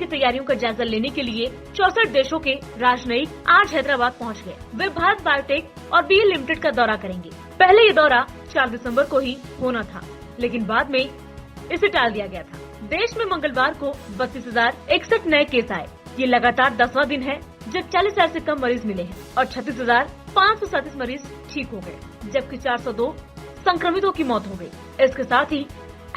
तैयारियों का जायजा लेने के लिए 64 देशों के राजनयिक आज हैदराबाद पहुंच गए। वे भारत बायोटेक और BL लिमिटेड का दौरा करेंगे। पहले ये दौरा 4 दिसंबर को ही होना था, लेकिन बाद में इसे टाल दिया गया था। देश में मंगलवार को 32,061 नए केस आए। ये लगातार 10वां दिन है जब 40,000 से कम मरीज मिले हैं और 36,537 मरीज ठीक हो गए, जबकि 402 संक्रमितों की मौत हो गई। इसके साथ ही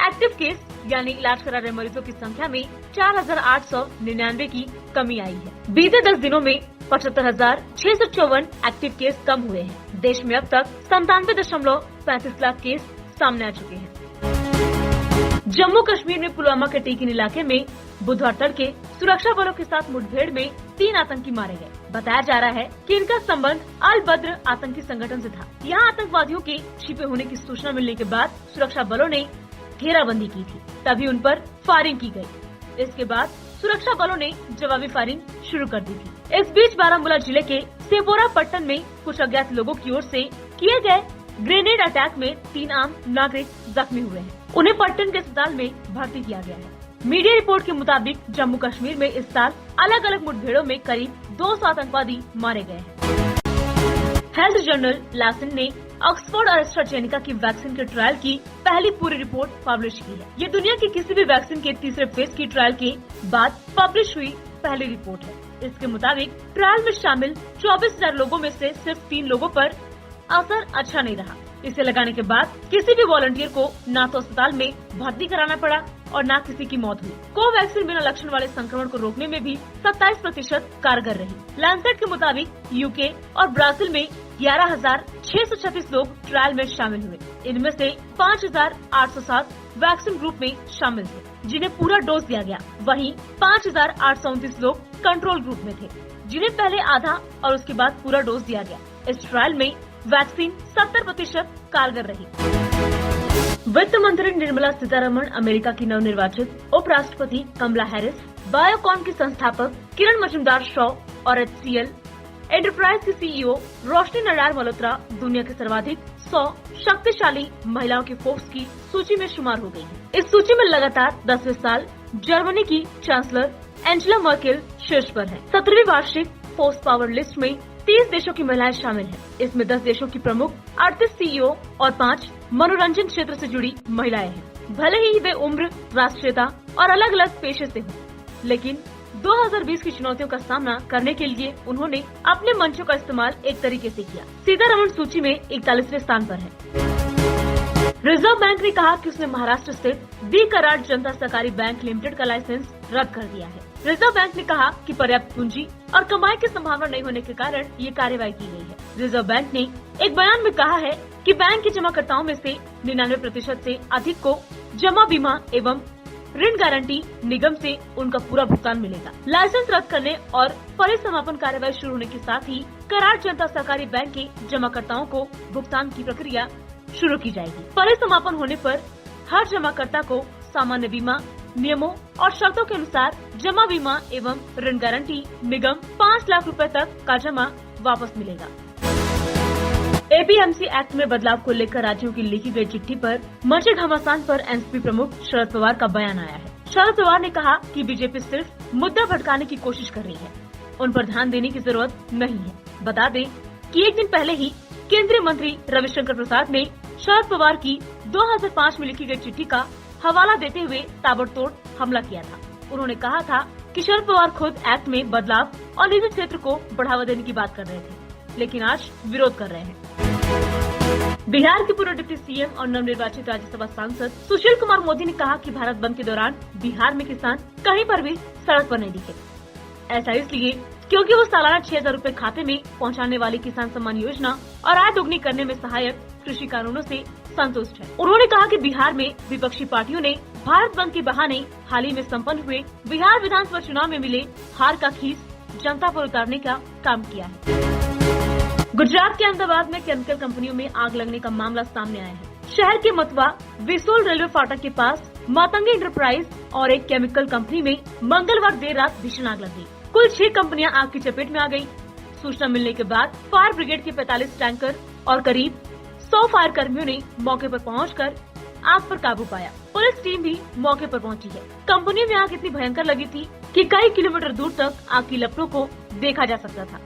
एक्टिव केस यानी इलाज करा रहे मरीजों की संख्या में 4,899 की कमी आई है। बीते 10 दिनों में 75,654 एक्टिव केस कम हुए हैं। देश में अब तक 97.35 लाख केस सामने आ चुके हैं। जम्मू कश्मीर में पुलवामा के टीकिन इलाके में बुधवार तड़के सुरक्षा बलों के साथ मुठभेड़ में 3 आतंकी मारे गए। बताया जा रहा है कि इनका संबंध अल बद्र आतंकी संगठन से था। यहाँ आतंकवादियों के छिपे होने की सूचना मिलने के बाद सुरक्षा बलों ने घेराबंदी की थी, तभी उन पर फायरिंग की गई। इसके बाद सुरक्षा बलों ने जवाबी फायरिंग शुरू कर दी थी। इस बीच बारामूला जिले के सेपोरा पट्टन में कुछ अज्ञात लोगों की ओर से किए गए ग्रेनेड अटैक में 3 आम नागरिक जख्मी हुए हैं। उन्हें पट्टन के अस्पताल में भर्ती किया गया है। मीडिया रिपोर्ट के मुताबिक जम्मू कश्मीर में इस साल अलग अलग मुठभेड़ों में करीब 200 आतंकवादी मारे गए हैं। हेल्थ जर्नल लासेन ने ऑक्सफोर्ड और एस्ट्राजेनेका की वैक्सीन के ट्रायल की पहली पूरी रिपोर्ट पब्लिश की है। ये दुनिया की किसी भी वैक्सीन के तीसरे फेज की ट्रायल के बाद पब्लिश हुई पहली रिपोर्ट है। इसके मुताबिक ट्रायल में शामिल 24,000 लोगों में से सिर्फ 3 लोगों पर असर अच्छा नहीं रहा। इसे लगाने के बाद किसी भी वॉलंटियर को न तो अस्पताल में भर्ती कराना पड़ा और न किसी की मौत हुई। कोवैक्सीन बिना लक्षण वाले संक्रमण को रोकने में भी 27% कारगर रही। लैंसेट के मुताबिक यूके और ब्राजील में 11,636 लोग ट्रायल में शामिल हुए। इनमें से 5,807 वैक्सीन ग्रुप में शामिल थे, जिन्हें पूरा डोज दिया गया। वहीं 5,829 लोग कंट्रोल ग्रुप में थे, जिन्हें पहले आधा और उसके बाद पूरा डोज दिया गया। इस ट्रायल में वैक्सीन 70% कारगर रही। वित्त मंत्री निर्मला सीतारमण, अमेरिका की नवनिर्वाचित उपराष्ट्रपति कमला हैरिस, बायोकॉन की संस्थापक किरण मजूमदार शॉ और HCL एंटरप्राइज की CEO रोशनी नडार मल्होत्रा दुनिया के सर्वाधिक 100 शक्तिशाली महिलाओं की फोर्ब्स की सूची में शुमार हो गई है। इस सूची में लगातार 10वें साल जर्मनी की चांसलर एंजेला मर्केल शीर्ष पर है। 17वीं वार्षिक फोर्ब्स पावर लिस्ट में 30 देशों की महिलाएं शामिल हैं। इसमें 10 देशों की प्रमुख, 38 CEO और 5 मनोरंजन क्षेत्र से जुड़ी महिलाएं हैं। भले ही वे उम्र, राष्ट्रीयता और अलग अलग पेशे से हों, लेकिन 2020 की चुनौतियों का सामना करने के लिए उन्होंने अपने मंचों का इस्तेमाल एक तरीके से किया। सीतारमण सूची में 41वें स्थान पर है। रिजर्व बैंक ने कहा कि उसने महाराष्ट्र स्थित दी करार जनता सहकारी बैंक लिमिटेड का लाइसेंस रद्द कर दिया है। रिजर्व बैंक ने कहा कि पर्याप्त पूंजी और कमाई की संभावना नहीं होने के कारण ये कार्रवाई की गई है। रिजर्व बैंक ने एक बयान में कहा है कि बैंक के जमाकर्ताओं में से 99% से अधिक को जमा बीमा एवं ऋण गारंटी निगम से उनका पूरा भुगतान मिलेगा। लाइसेंस रद्द करने और परिसमापन कार्रवाई शुरू होने के साथ ही करार जनता सहकारी बैंक के जमाकर्ताओं को भुगतान की प्रक्रिया शुरू की जाएगी। परिसमापन होने पर हर जमाकर्ता को सामान्य बीमा नियमों और शर्तों के अनुसार जमा बीमा एवं ऋण गारंटी निगम 5 लाख रुपए तक का जमा वापस मिलेगा। APMC एक्ट में बदलाव को लेकर राज्यों की लिखी गई चिट्ठी पर मचे घमासान पर NCP प्रमुख शरद पवार का बयान आया है। शरद पवार ने कहा कि बीजेपी सिर्फ मुद्दा भटकाने की कोशिश कर रही है, उन पर ध्यान देने की जरूरत नहीं है। बता दें कि एक दिन पहले ही केंद्रीय मंत्री रविशंकर प्रसाद ने शरद पवार की 2005 में लिखी गई चिट्ठी का हवाला देते हुए ताबड़तोड़ हमला किया था। उन्होंने कहा था कि शरद पवार खुद एक्ट में बदलाव और निजी क्षेत्र को बढ़ावा देने की बात कर रहे थे, लेकिन आज विरोध कर रहे हैं। बिहार के पूर्व डिप्टी CM और नवनिर्वाचित राज्यसभा सांसद सुशील कुमार मोदी ने कहा कि भारत बंद के दौरान बिहार में किसान कहीं पर भी सड़क पर नहीं दिखे। ऐसा इसलिए क्योंकि वो सालाना 6,000 रूपए खाते में पहुंचाने वाली किसान सम्मान योजना और आय दोगुनी करने में सहायक कृषि कानूनों से संतुष्ट है। उन्होंने कहा कि बिहार में विपक्षी पार्टियों ने भारत बंद के बहाने हाल ही में संपन्न हुए बिहार विधानसभा चुनाव में मिले हार का खीस जनता पर उतारने का काम किया है। गुजरात के अहमदाबाद में केमिकल कंपनियों में आग लगने का मामला सामने आया है। शहर के मतवा विसोल रेलवे फाटक के पास मातंगी इंटरप्राइज और एक केमिकल कंपनी में मंगलवार देर रात भीषण आग लग गई। कुल 6 कंपनियां आग की चपेट में आ गयी। सूचना मिलने के बाद फायर ब्रिगेड के 45 टैंकर और करीब 100 फायर कर्मियों ने मौके पर पहुंचकर आग पर काबू पाया। पुलिस टीम भी मौके पर पहुंची है। कंपनी में आग इतनी भयंकर लगी थी कि कई किलोमीटर दूर तक आग की लपटों को देखा जा सकता था।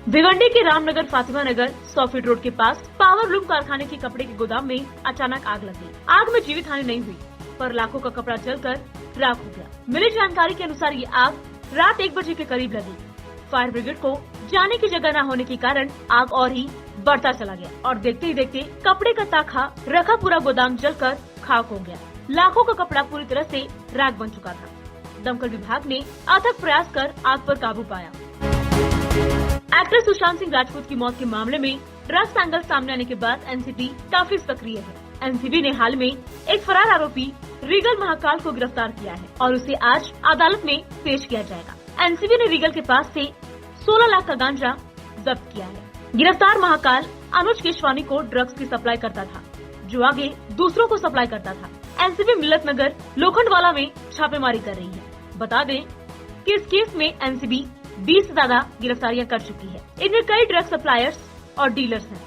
भिवंडी के रामनगर फातिमा नगर 100 फीट रोड के पास पावर लूम कारखाने के कपड़े के गोदाम में अचानक आग लगी। आग में जीवित हानि नहीं हुई, पर लाखों का कपड़ा जलकर राख हो गया। मिली जानकारी के अनुसार ये आग रात 1 बजे के करीब लगी। फायर ब्रिगेड को जाने की जगह न होने के कारण आग और ही बढ़ता चला गया और देखते ही देखते कपड़े का ताखा रखा पूरा गोदाम जलकर खाक हो गया। लाखों का कपड़ा पूरी तरह से राख बन चुका था। दमकल विभाग ने अथक प्रयास कर आग पर काबू पाया। एक्टर सुशांत सिंह राजपूत की मौत के मामले में ड्रग्स एंगल सामने आने के बाद एनसीबी काफी सक्रिय है। एनसीबी ने हाल में एक फरार आरोपी रीगल महाकाल को गिरफ्तार किया है और उसे आज अदालत में पेश किया जाएगा। एनसीबी ने रीगल के पास से 16 लाख का गांजा जब्त किया है। गिरफ्तार महाकाल अनुज केशवानी को ड्रग्स की सप्लाई करता था, जो आगे दूसरों को सप्लाई करता था। एनसीबी मिल्लत नगर लोखंडवाला में छापेमारी कर रही है। बता दें कि इस केस में एनसीबी 20 से ज्यादा गिरफ्तारियां कर चुकी है। इनमें कई ड्रग सप्लायर्स और डीलर्स हैं।